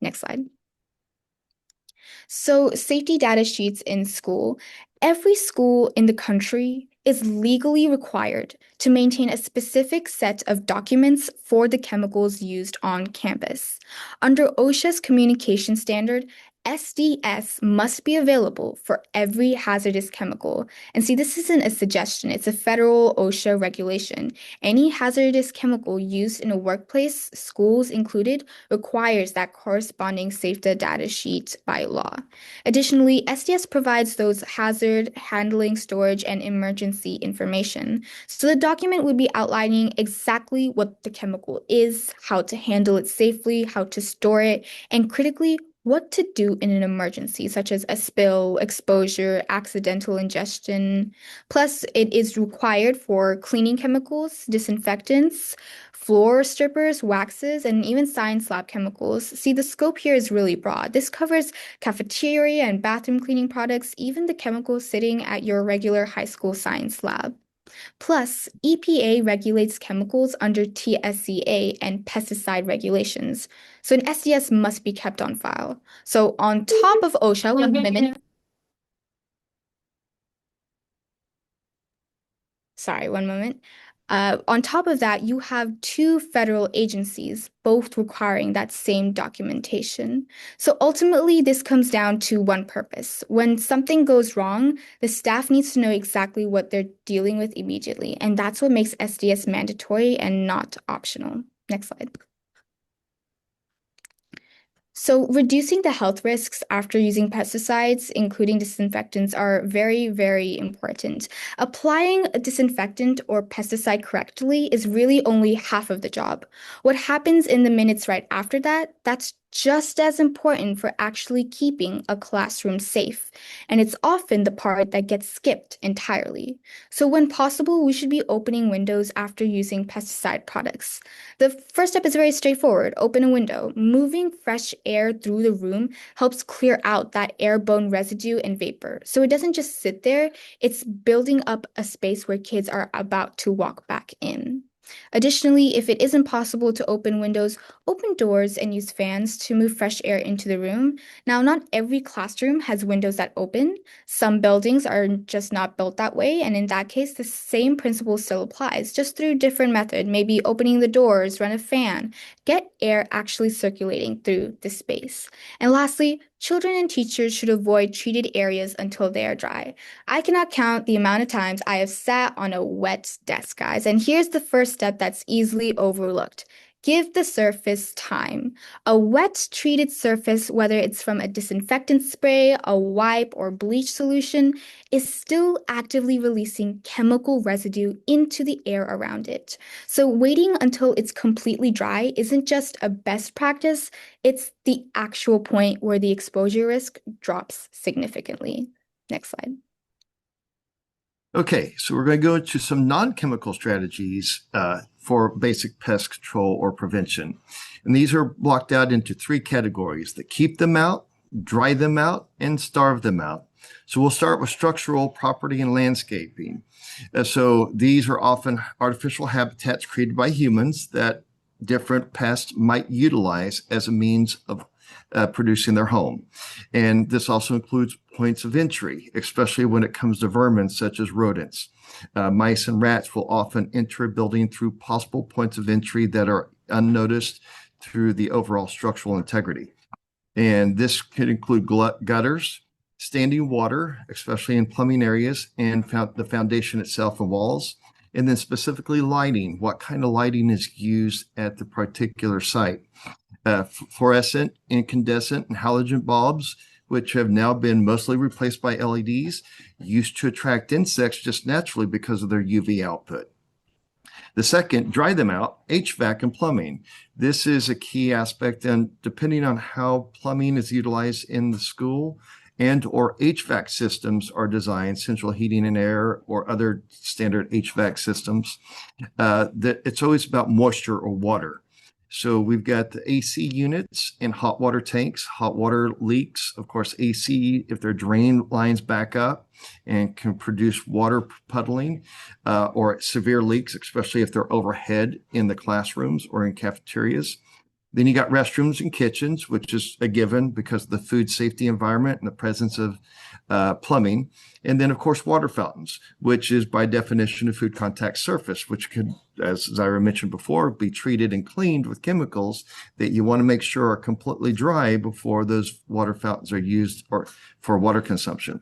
Next slide. So safety data sheets in school. Every school in the country is legally required to maintain a specific set of documents for the chemicals used on campus. Under OSHA's communication standard, SDS must be available for every hazardous chemical. And see, this isn't a suggestion, it's a federal OSHA regulation. Any hazardous chemical used in a workplace, schools included, requires that corresponding safety data sheet by law. Additionally, SDS provides those hazard handling, storage, and emergency information. So the document would be outlining exactly what the chemical is, how to handle it safely, how to store it, and critically, what to do in an emergency, such as a spill, exposure, accidental ingestion. Plus, it is required for cleaning chemicals, disinfectants, floor strippers, waxes, and even science lab chemicals. See, the scope here is really broad. This covers cafeteria and bathroom cleaning products, even the chemicals sitting at your regular high school science lab. Plus, EPA regulates chemicals under TSCA and pesticide regulations. So an SDS must be kept on file. So on top of OSHA, one minute. Sorry, one moment. On top of that, you have two federal agencies, both requiring that same documentation. So ultimately, this comes down to one purpose. When something goes wrong, the staff needs to know exactly what they're dealing with immediately. And that's what makes SDS mandatory and not optional. Next slide. So reducing the health risks after using pesticides, including disinfectants, are very, very important. Applying a disinfectant or pesticide correctly is really only half of the job. What happens in the minutes right after that, that's just as important for actually keeping a classroom safe. And it's often the part that gets skipped entirely. So when possible, we should be opening windows after using pesticide products. The first step is very straightforward. Open a window. Moving fresh air through the room helps clear out that airborne residue and vapor. So it doesn't just sit there, it's building up a space where kids are about to walk back in. Additionally, if it isn't possible to open windows, open doors and use fans to move fresh air into the room. Now, not every classroom has windows that open. Some buildings are just not built that way, and in that case, the same principle still applies, just through different method, maybe opening the doors, run a fan, get air actually circulating through the space. And lastly, children and teachers should avoid treated areas until they are dry. I cannot count the amount of times I have sat on a wet desk, guys. And here's the first step that's easily overlooked. Give the surface time. A wet treated surface, whether it's from a disinfectant spray, a wipe, or bleach solution, is still actively releasing chemical residue into the air around it. So waiting until it's completely dry isn't just a best practice, it's the actual point where the exposure risk drops significantly. Next slide. Okay, so we're going to go into some non-chemical strategies for basic pest control or prevention. And these are blocked out into three categories: that keep them out, dry them out, and starve them out. So we'll start with structural, property, and landscaping. So these are often artificial habitats created by humans that different pests might utilize as a means of producing their home. And this also includes points of entry, especially when it comes to vermin such as rodents. Mice and rats will often enter a building through possible points of entry that are unnoticed through the overall structural integrity. And this could include gutters, standing water, especially in plumbing areas, and the foundation itself and walls. And then specifically lighting, what kind of lighting is used at the particular site. Fluorescent, incandescent, and halogen bulbs, which have now been mostly replaced by LEDs, used to attract insects just naturally because of their UV output. The second, dry them out, HVAC and plumbing. This is a key aspect, and depending on how plumbing is utilized in the school and or HVAC systems are designed, central heating and air or other standard HVAC systems, that it's always about moisture or water. So we've got the AC units and hot water tanks, hot water leaks, of course, AC, if their drain lines back up and can produce water puddling, or severe leaks, especially if they're overhead in the classrooms or in cafeterias. Then you got restrooms and kitchens, which is a given because of the food safety environment and the presence of plumbing. And then, of course, water fountains, which is by definition a food contact surface, which could, as Zairah mentioned before, be treated and cleaned with chemicals that you want to make sure are completely dry before those water fountains are used or for water consumption.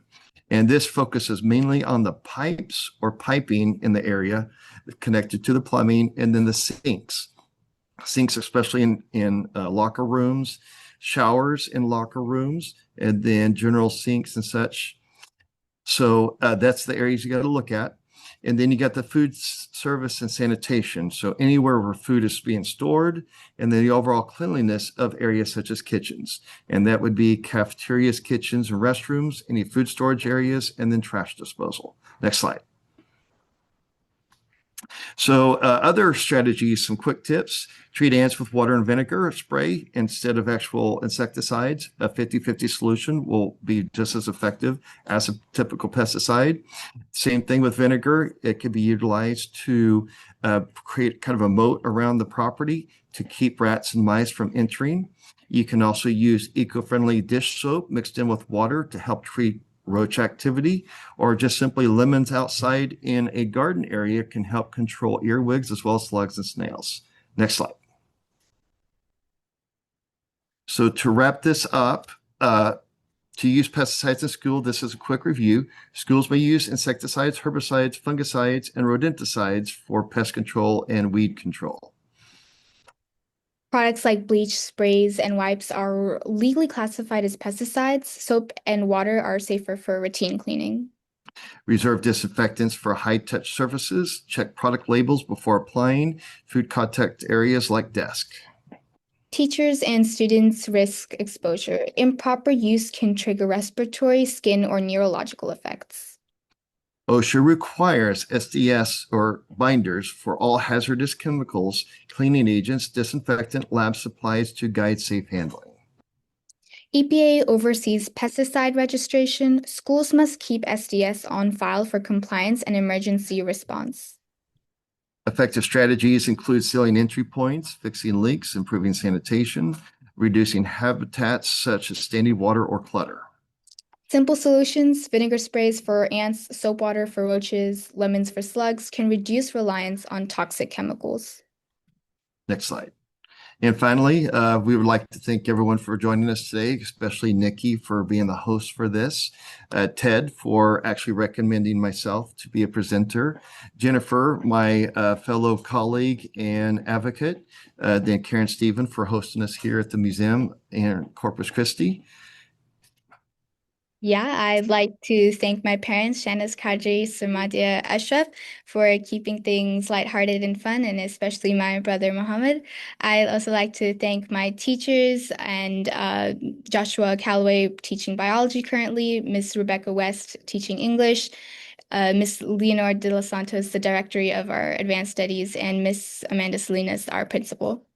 And this focuses mainly on the pipes or piping in the area connected to the plumbing, and then the sinks. Sinks, especially in locker rooms, showers in locker rooms, and then general sinks and such. So that's the areas you got to look at. And then you got the food service and sanitation. So anywhere where food is being stored, and then the overall cleanliness of areas such as kitchens. And that would be cafeterias, kitchens, and restrooms, any food storage areas, and then trash disposal. Next slide. So other strategies, some quick tips: treat ants with water and vinegar spray instead of actual insecticides. A 50-50 solution will be just as effective as a typical pesticide. Same thing with vinegar. It can be utilized to create kind of a moat around the property to keep rats and mice from entering. You can also use eco-friendly dish soap mixed in with water to help treat roach activity, or just simply lemons outside in a garden area can help control earwigs as well as slugs and snails. Next slide. So to wrap this up, to use pesticides in school, this is a quick review. Schools may use insecticides, herbicides, fungicides, and rodenticides for pest control and weed control. Products like bleach, sprays, and wipes are legally classified as pesticides. Soap and water are safer for routine cleaning. Reserve disinfectants for high-touch surfaces. Check product labels before applying. Food contact areas like desk. Teachers and students risk exposure. Improper use can trigger respiratory, skin, or neurological effects. OSHA requires SDS or binders for all hazardous chemicals, cleaning agents, disinfectant, lab supplies to guide safe handling. EPA oversees pesticide registration. Schools must keep SDS on file for compliance and emergency response. Effective strategies include sealing entry points, fixing leaks, improving sanitation, reducing habitats such as standing water or clutter. Simple solutions, vinegar sprays for ants, soap water for roaches, lemons for slugs, can reduce reliance on toxic chemicals. Next slide. And finally, we would like to thank everyone for joining us today, especially Nikki for being the host for this, Ted for actually recommending myself to be a presenter, Jennifer, my fellow colleague and advocate, then Karen Stephen for hosting us here at the museum in Corpus Christi. Yeah, I'd like to thank my parents, Shanice, Qadri, Samadia, Ashraf, for keeping things lighthearted and fun, and especially my brother, Mohammed. I'd also like to thank my teachers and Joshua Calloway teaching biology currently, Miss Rebecca West teaching English, Miss Leonor de los Santos, the director of our advanced studies, and Miss Amanda Salinas, our principal.